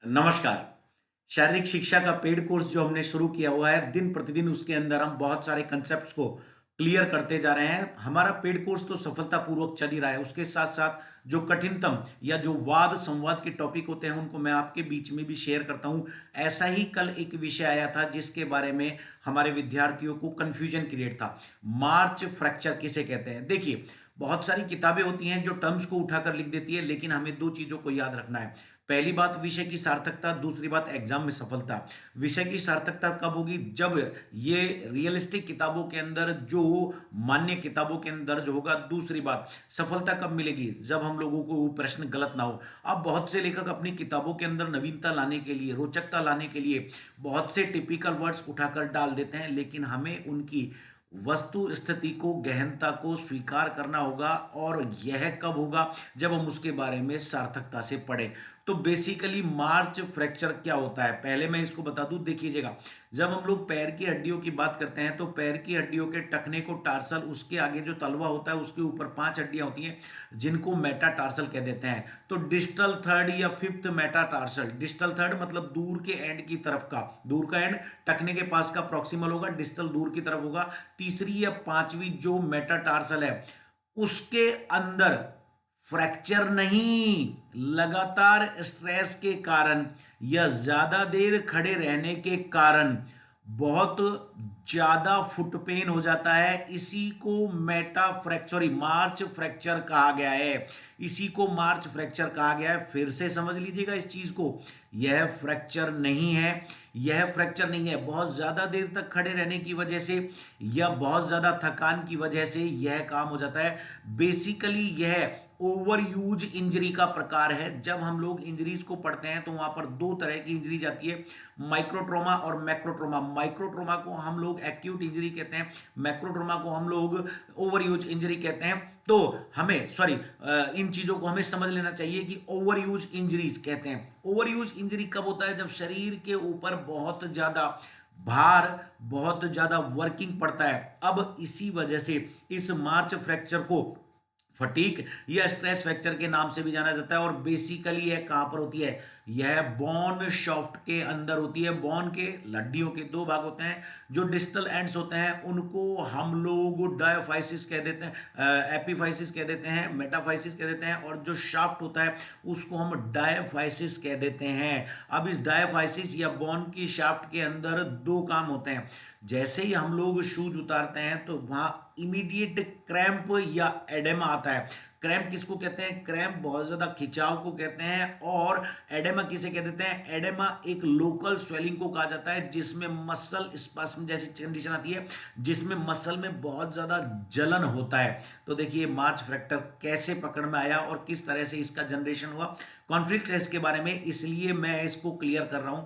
नमस्कार। शारीरिक शिक्षा का पेड कोर्स जो हमने शुरू किया हुआ है, दिन प्रतिदिन उसके अंदर हम बहुत सारे कांसेप्ट्स को क्लियर करते जा रहे हैं। हमारा पेड कोर्स तो सफलतापूर्वक चल ही रहा है। उसके साथ-साथ जो कठिनतम या जो वाद-संवाद के टॉपिक होते हैं, उनको मैं आपके बीच में भी शेयर करता हूँ। ऐसा ही कल एक विषय आया था, जिसके बारे में हमारे विद्यार्थियों को कन्फ्यूजन क्रिएट था। मार्च फ्रैक्चर किसे कहते हैं? देखिए, बहुत सारी किताबें होती हैं, जो टर्म्स को उठाकर लिख देती है, लेकिन हमें 2 चीज़ों को याद रखना है। पहली बात विषय की सार्थकता, दूसरी बात एग्जाम में सफलता। विषय की सार्थकता कब होगी? जब ये रियलिस्टिक किताबों के अंदर जो मान्य किताबों के अंदर जो होगा। दूसरी बात सफलता कब मिलेगी? जब हम लोगों को वो प्रश्न गलत ना हो। अब बहुत से लेखक अपनी किताबों के अंदर नवीनता लाने के लिए, रोचकता लाने के लिए बहुत से टिपिकल वर्ड्स उठाकर डाल देते हैं, लेकिन हमें उनकी वस्तु स्थिति को, गहनता को स्वीकार करना होगा। और यह कब होगा? जब हम उसके बारे में सार्थकता से पढ़ें। तो बेसिकली मार्च फ्रैक्चर क्या होता है, पहले मैं इसको बता दूं। देखिएगा, जब हम लोग पैर की हड्डियों की बात करते हैं, तो पैर की हड्डियों के टखने को टार्सल, उसके आगे जो तलवा होता है, उसके ऊपर 5 हड्डियां होती हैं, जिनको मेटाटार्सल कह देते हैं। तो डिस्टल थर्ड या फिफ्थ मेटाटार्सल, डिस्टल थर्ड मतलब दूर के एंड की तरफ का, दूर का एंड टखने के पास का प्रॉक्सिमल होगा, डिस्टल दूर की तरफ होगा। तीसरी या पांचवी जो मेटाटार्सल है, उसके अंदर फ्रैक्चर नहीं, लगातार स्ट्रेस के कारण या ज्यादा देर खड़े रहने के कारण बहुत ज्यादा फुट पेन हो जाता है। इसी को मेटा फ्रैक्चर, मार्च फ्रैक्चर कहा गया है। इसी को मार्च फ्रैक्चर कहा गया है। फिर से समझ लीजिएगा इस चीज को, यह फ्रैक्चर नहीं है। यह फ्रैक्चर नहीं है। बहुत ज्यादा देर तक खड़े रहने की वजह से या बहुत ज्यादा थकान की वजह से यह काम हो जाता है। बेसिकली यह ओवर यूज इंजरी का प्रकार है। जब हम लोग इंजरीज को पढ़ते हैं, तो वहां पर 2 तरह की इंजरीज आती है, माइक्रोट्रोमा और मैक्रोट्रोमा। माइक्रोट्रोमा को हम लोग एक्यूट इंजरी कहते हैं, मैक्रोट्रोमा को हम लोग ओवर यूज इंजरी कहते हैं। तो हमें सॉरी, इन चीजों को हमें समझ लेना चाहिए कि ओवर यूज इंजरीज कहते हैं। ओवर यूज इंजरी कब होता है? जब शरीर के ऊपर बहुत ज्यादा भार, बहुत ज्यादा वर्किंग पड़ता है। अब इसी वजह से इस मार्च फ्रैक्चर को फटीक या स्ट्रेस फ्रैक्चर के नाम से भी जाना जाता है। और बेसिकली यह कहां पर होती है? यह बोन शाफ्ट के अंदर होती है। बोन के हड्डियों के 2 भाग होते हैं। जो डिस्टल एंड्स होते हैं, उनको हम लोग डायफाइसिस कह देते हैं, एपीफाइसिस कह देते हैं, मेटाफाइसिस कह देते हैं। और जो शाफ्ट होता है, उसको हम डायफाइसिस कह देते हैं। अब इस डायफाइसिस या बोन की शाफ्ट के अंदर 2 काम होते हैं। जैसे ही हम लोग शूज उतारते हैं, तो वहां इमीडिएट क्रैम्प या एडेमा आता है। क्रैम्प किसको कहते हैं? क्रैम्प बहुत ज्यादा खिंचाव को कहते हैं। और एडेमा किसे कह देते हैं? एडेमा एक लोकल स्वेलिंग को कहा जाता है, जिसमें मसल स्पास्म जैसी कंडीशन आती है, जिसमें मसल में बहुत ज्यादा जलन होता है। तो देखिए मार्च फ्रैक्चर कैसे पकड़ में आया और किस तरह से इसका जनरेशन हुआ, कॉन्फ्लिक्ट टेस्ट के बारे में, इसलिए मैं इसको क्लियर कर रहा हूं।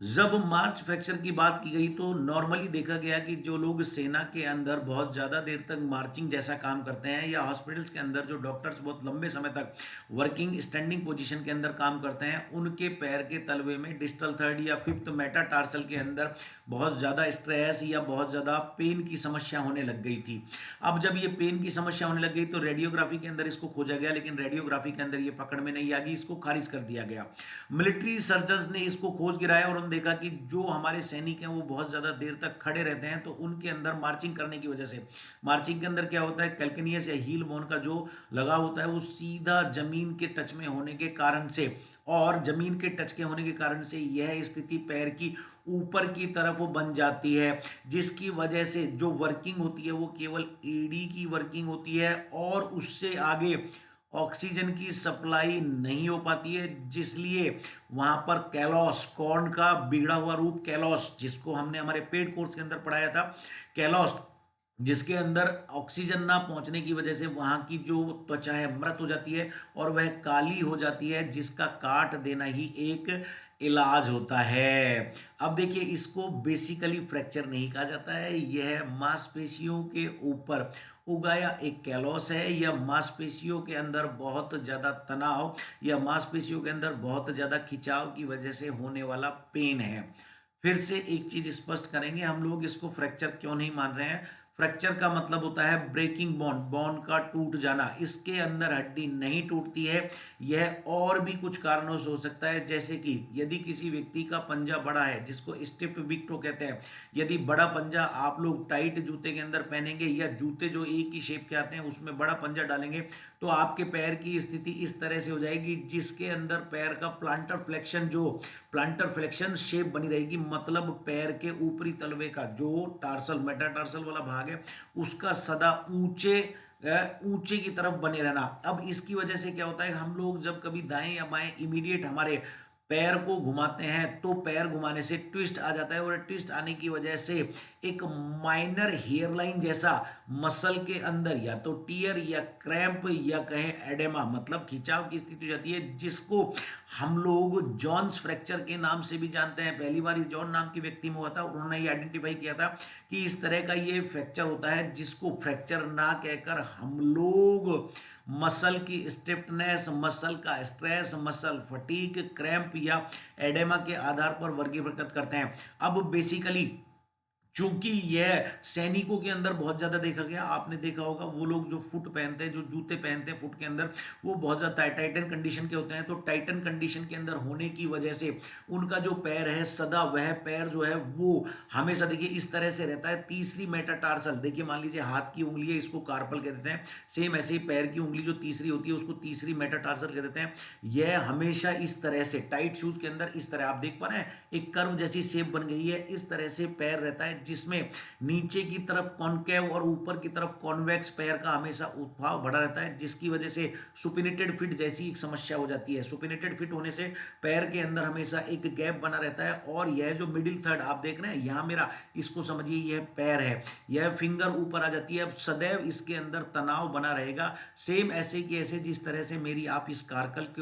जब मार्च फ्रैक्चर की बात की गई, तो नॉर्मली देखा गया कि जो लोग सेना के अंदर बहुत ज़्यादा देर तक मार्चिंग जैसा काम करते हैं, या हॉस्पिटल्स के अंदर जो डॉक्टर्स बहुत लंबे समय तक वर्किंग स्टैंडिंग पोजीशन के अंदर काम करते हैं, उनके पैर के तलवे में डिस्टल थर्ड या फिफ्थ मेटाटार्सल के अंदर बहुत ज़्यादा स्ट्रेस या बहुत ज़्यादा पेन की समस्या होने लग गई थी। अब जब ये पेन की समस्या होने लग गई, तो रेडियोग्राफी के अंदर इसको खोजा गया, लेकिन रेडियोग्राफी के अंदर ये पकड़ में नहीं आ गई, इसको खारिज कर दिया गया। मिलिट्री सर्जन्स ने इसको खोज गिराया, और उन्होंने देखा कि जो हमारे सैनिक हैं, वो बहुत ज़्यादा देर तक खड़े रहते हैं। तो उनके अंदर मार्चिंग करने की वजह से, मार्चिंग के अंदर क्या होता है, कैल्किनियस या हील बोन का जो लगाव होता है, वो सीधा जमीन के टच में होने के कारण से, और जमीन के टच के होने के कारण से यह स्थिति पैर की ऊपर की तरफ बन जाती है, जिसकी वजह से जो वर्किंग होती है, वो केवल एडी की वर्किंग होती है, और उससे आगे ऑक्सीजन की सप्लाई नहीं हो पाती है। जिसलिए वहां पर कैलॉस, कॉर्न का बिगड़ा हुआ रूप कैलॉस, जिसको हमने हमारे पेड कोर्स के अंदर पढ़ाया था, कैलॉस, जिसके अंदर ऑक्सीजन ना पहुंचने की वजह से वहां की जो त्वचा है मृत हो जाती है, और वह काली हो जाती है, जिसका काट देना ही एक इलाज होता है। अब देखिए, इसको बेसिकली फ्रैक्चर नहीं कहा जाता है। यह मांसपेशियों के ऊपर उगाया एक कैलोस है, या मांसपेशियों के अंदर बहुत ज़्यादा तनाव या मांसपेशियों के अंदर बहुत ज़्यादा खिंचाव की वजह से होने वाला पेन है। फिर से एक चीज स्पष्ट करेंगे, हम लोग इसको फ्रैक्चर क्यों नहीं मान रहे हैं। फ्रैक्चर का मतलब होता है ब्रेकिंग बोन, बोन का टूट जाना। इसके अंदर हड्डी नहीं टूटती है। यह और भी कुछ कारणों से हो सकता है, जैसे कि यदि किसी व्यक्ति का पंजा बड़ा है, जिसको स्टिफ्ट बिग टो कहते हैं, यदि बड़ा पंजा आप लोग टाइट जूते के अंदर पहनेंगे या जूते जो एक ही शेप के आते हैं उसमें बड़ा पंजा डालेंगे, तो आपके पैर की स्थिति इस तरह से हो जाएगी जिसके अंदर पैर का प्लांटर फ्लेक्शन शेप बनी रहेगी। मतलब पैर के ऊपरी तलवे का जो टार्सल मेटाटार्सल वाला भाग है उसका सदा ऊंचे की तरफ बने रहना। अब इसकी वजह से क्या होता है, हम लोग जब कभी दाएं या बाएं इमीडिएट हमारे पैर को घुमाते हैं तो पैर घुमाने से ट्विस्ट आ जाता है, और ट्विस्ट आने की वजह से एक माइनर हेयरलाइन जैसा मसल के अंदर या तो टीयर या क्रैम्प या कहें एडेमा मतलब खिंचाव की स्थिति हो जाती है, जिसको हम लोग जॉन्स फ्रैक्चर के नाम से भी जानते हैं। पहली बार जॉन नाम के व्यक्ति में हुआ था, उन्होंने ये आइडेंटिफाई किया था कि इस तरह का ये फ्रैक्चर होता है, जिसको फ्रैक्चर ना कहकर हम लोग मसल की स्टिफनेस, मसल का स्ट्रेस, मसल फटीक, क्रैम्प या एडेमा के आधार पर वर्गीकृत करते हैं। अब बेसिकली चूंकि यह सैनिकों के अंदर बहुत ज्यादा देखा गया, आपने देखा होगा वो लोग जो फुट पहनते हैं, जो जूते पहनते हैं फुट के अंदर, वो बहुत ज्यादा टाइटन कंडीशन के होते हैं। तो टाइटन कंडीशन के अंदर होने की वजह से उनका जो पैर है सदा वह पैर जो है वो हमेशा देखिए इस तरह से रहता है। तीसरी मेटाटार्सल, देखिए मान लीजिए हाथ की उंगली है, इसको कार्पल कह देते हैं। सेम ऐसे ही पैर की उंगली जो तीसरी होती है उसको तीसरी मेटाटार्सल कह देते हैं। यह हमेशा इस तरह से टाइट शूज के अंदर इस तरह आप देख पा रहे हैं एक कर्व जैसी शेप बन गई है, इस तरह से पैर रहता है, जिसमें नीचे की तरफ कॉनकेव और ऊपर की तरफ कॉन्वेक्स पैर का हमेशा उद्भाव बढ़ा रहता है, जिसकी वजह से सुपिनेटेड फिट जैसी एक समस्या हो जाती है। सुपिनेटेड फिट होने से पैर के अंदर हमेशा एक गैप बना रहता है, और यह जो मिडिल थर्ड आप देख रहे हैं यहां मेरा, इसको समझिए यह पैर है, यह फिंगर ऊपर आ जाती है। अब सदैव इसके अंदर तनाव बना रहेगा, सेम ऐसे कि ऐसे जिस तरह से मेरी आप इस कार्पल के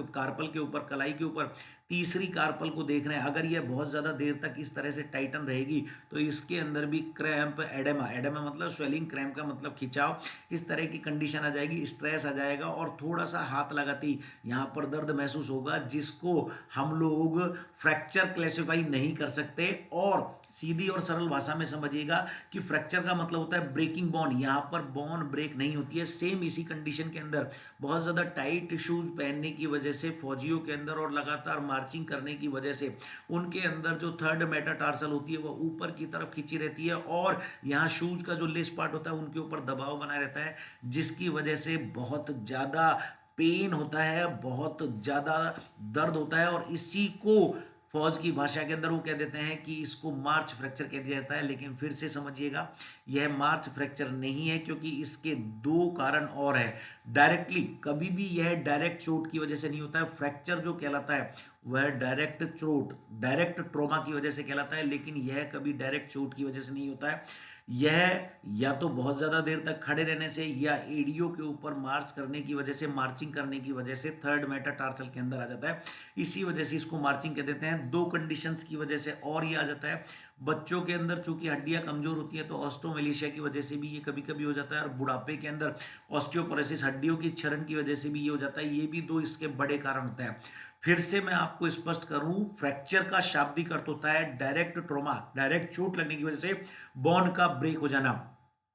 ऊपर, कलाई के ऊपर तीसरी कार्पल को देख रहे हैं, अगर यह बहुत ज्यादा देर तक इस तरह से टाइटन रहेगी तो इसके अंदर भी क्रैम्प, एडेमा, एडेमा मतलब स्वेलिंग, क्रैम्प का मतलब खिंचाव, इस तरह की कंडीशन आ जाएगी, स्ट्रेस आ जाएगा, और थोड़ा सा हाथ लगाते ही यहाँ पर दर्द महसूस होगा, जिसको हम लोग फ्रैक्चर क्लासिफाई नहीं कर सकते। और सीधी और सरल भाषा में समझिएगा कि फ्रैक्चर का मतलब होता है ब्रेकिंग बॉन, यहाँ पर बॉन ब्रेक नहीं होती है। सेम इसी कंडीशन के अंदर बहुत ज्यादा टाइट शूज पहनने की वजह से फौजियों के अंदर और लगातार मार्चिंग करने की वजह से उनके अंदर जो थर्ड मेटाटार्सल होती है वह ऊपर की तरफ खींची रहती है, और यहाँ शूज का जो लेस पार्ट होता है उनके ऊपर दबाव बना रहता है, जिसकी वजह से बहुत ज्यादा पेन होता है, बहुत ज्यादा दर्द होता है, और इसी को फौज की भाषा के अंदर वो कह देते हैं कि इसको मार्च फ्रैक्चर कह दिया जाता है। लेकिन फिर से समझिएगा यह मार्च फ्रैक्चर नहीं है, क्योंकि इसके दो कारण और है। डायरेक्टली कभी भी यह डायरेक्ट चोट की वजह से नहीं होता है। फ्रैक्चर जो कहलाता है वह डायरेक्ट चोट, डायरेक्ट ट्रोमा की वजह से कहलाता है, लेकिन यह कभी डायरेक्ट चोट की वजह से नहीं होता है। यह या तो बहुत ज्यादा देर तक खड़े रहने से या एड़ियों के ऊपर मार्च करने की वजह से, मार्चिंग करने की वजह से थर्ड मेटाटार्सल के अंदर आ जाता है, इसी वजह से इसको मार्चिंग कह देते हैं। दो कंडीशंस की वजह से और ये आ जाता है, बच्चों के अंदर चूंकि हड्डियां कमजोर होती है तो ऑस्टोमेलेशिया की वजह से भी ये कभी कभी हो जाता है, और बुढ़ापे के अंदर ऑस्टियोपोरोसिस, हड्डियों की क्षरण की वजह से भी ये हो जाता है। ये भी दो इसके बड़े कारण होते हैं। फिर से मैं आपको स्पष्ट करूं, फ्रैक्चर का शाब्दिक अर्थ होता है डायरेक्ट ट्रोमा, डायरेक्ट चोट लगने की वजह से बोन का ब्रेक हो जाना।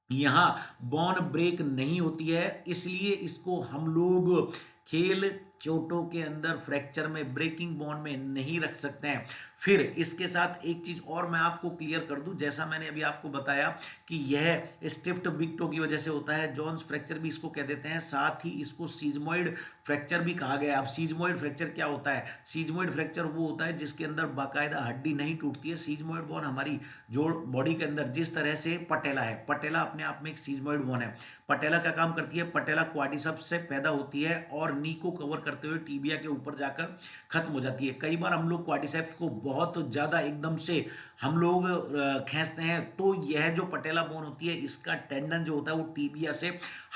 यहां बोन ब्रेक नहीं होती है, इसलिए इसको हम लोग खेल चोटों के अंदर फ्रैक्चर में, ब्रेकिंग बोन में नहीं रख सकते हैं। फिर इसके साथ एक चीज और मैं आपको क्लियर कर दूं, जैसा मैंने अभी आपको बताया कि यह स्टिफ्ट बिग टो की वजह से होता है, जॉन्स फ्रैक्चर भी इसको कह देते हैं, साथ ही इसको सीजमोइड फ्रैक्चर भी कहा गया है। अब सीजमोइड फ्रैक्चर क्या होता है? सीजमोइड फ्रैक्चर वो होता है जिसके अंदर बाकायदा हड्डी नहीं टूटती है। सीजमोइड बोन हमारी जो बॉडी के अंदर जिस तरह से पटेला है, पटेला अपने आप में एक सीजमोइड बोन है। पटेला क्या काम करती है? पटेला क्वाड्रिसेप्स से पैदा होती है और नी को कवर करते हुए टीबिया के ऊपर जाकर खत्म हो जाती है। कई बार हम लोग क्वाड्रिसेप्स को बहुत ज्यादा एकदम से हम लोग खींचते हैं तो यह जो पटेला बोन होती है इसका टेंडन जो होता है वो टीबिया से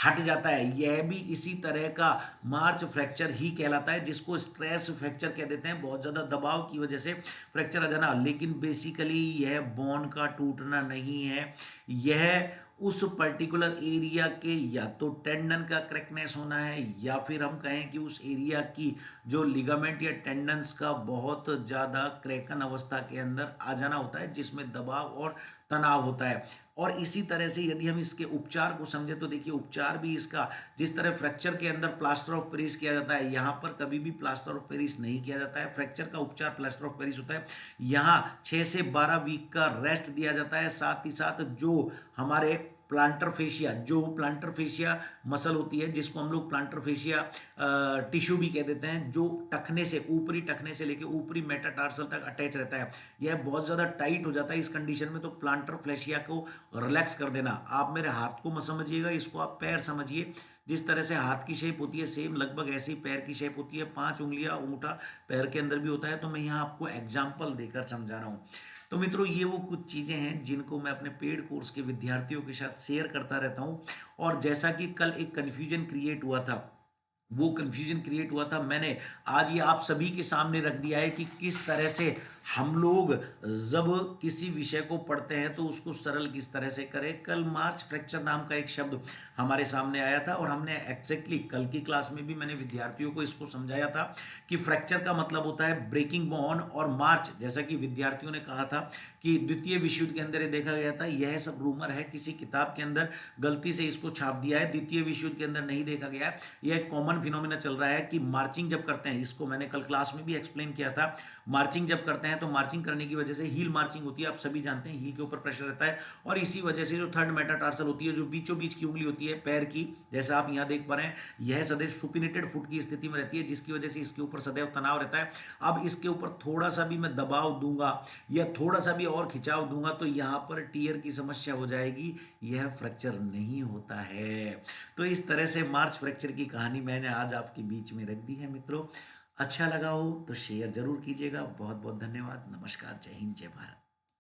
हट जाता है। यह भी इसी तरह का मार्च फ्रैक्चर ही कहलाता है, जिसको स्ट्रेस फ्रैक्चर कह देते हैं, बहुत ज्यादा दबाव की वजह से फ्रैक्चर आ जाना। लेकिन बेसिकली यह बोन का टूटना नहीं है, यह उस पर्टिकुलर एरिया के या तो टेंडन का क्रैकनेस होना है, या फिर हम कहें कि उस एरिया की जो लिगामेंट या टेंडन्स का बहुत ज़्यादा क्रैकन अवस्था के अंदर आ जाना होता है, जिसमें दबाव और तनाव होता है। और इसी तरह से यदि हम इसके उपचार को समझे तो देखिए उपचार भी इसका, जिस तरह फ्रैक्चर के अंदर प्लास्टर ऑफ पेरिस किया जाता है, यहाँ पर कभी भी प्लास्टर ऑफ पेरिस नहीं किया जाता है। फ्रैक्चर का उपचार प्लास्टर ऑफ पेरिस होता है। यहाँ 6 से 12 वीक का रेस्ट दिया जाता है। साथ ही साथ जो हमारे प्लांटर फेशिया, जो प्लांटर फेशिया मसल होती है, जिसको हम लोग प्लांटर फेशिया टिश्यू भी कह देते हैं, जो टखने से, ऊपरी टखने से लेके ऊपरी मेटाटार्सल तक अटैच रहता है, यह बहुत ज़्यादा टाइट हो जाता है इस कंडीशन में। तो प्लांटर फेशिया को रिलैक्स कर देना। आप मेरे हाथ को मत समझिएगा, इसको आप पैर समझिए। जिस तरह से हाथ की शेप होती है सेम लगभग ऐसी पैर की शेप होती है। 5 उंगलियां अंगूठा पैर के अंदर भी होता है। तो मैं यहाँ आपको एग्जाम्पल देकर समझा रहा हूँ। तो मित्रों, ये वो कुछ चीज़ें हैं जिनको मैं अपने पेड कोर्स के विद्यार्थियों के साथ शेयर करता रहता हूँ। और जैसा कि कल एक कन्फ्यूजन क्रिएट हुआ था, वो कन्फ्यूजन क्रिएट हुआ था, मैंने आज ये आप सभी के सामने रख दिया है कि किस तरह से हम लोग जब किसी विषय को पढ़ते हैं तो उसको सरल किस तरह से करें। कल मार्च फ्रैक्चर नाम का एक शब्द हमारे सामने आया था, और हमने एग्जैक्टली कल की क्लास में भी मैंने विद्यार्थियों को इसको समझाया था कि फ्रैक्चर का मतलब होता है ब्रेकिंग बोन। और मार्च, जैसा कि विद्यार्थियों ने कहा था कि द्वितीय विश्व युद्ध के अंदर ये देखा गया था, यह सब रूमर है, किसी किताब के अंदर गलती से इसको छाप दिया है, द्वितीय विश्व युद्ध के अंदर नहीं देखा गया है। यह एक कॉमन फिनोमिना चल रहा है कि मार्चिंग जब करते हैं, इसको मैंने कल क्लास में भी एक्सप्लेन किया था, मार्चिंग जब करते हैं तो मार्चिंग करने की वजह से हील मार्चिंग होती है। आप सभी जानते हैं हील के ऊपर प्रेशर रहता है, और इसी वजह से जो थर्ड मेटाटार्सल होती है, जो बीचों बीच की उंगली होती है पैर की, जैसा आप यहाँ देख पा रहे हैं, यह सदैव सुपिनेटेड फुट की स्थिति में रहती है, जिसकी वजह से इसके ऊपर सदैव तनाव रहता है। अब इसके ऊपर थोड़ा सा भी मैं दबाव दूंगा या थोड़ा सा भी और खिंचाव दूंगा तो यहाँ पर टीयर की समस्या हो जाएगी, यह फ्रैक्चर नहीं होता है। तो इस तरह से मार्च फ्रैक्चर की कहानी मैंने आज आपके बीच में रख दी है मित्रों। अच्छा लगा हो तो शेयर जरूर कीजिएगा। बहुत बहुत धन्यवाद। नमस्कार। जय हिंद, जय भारत।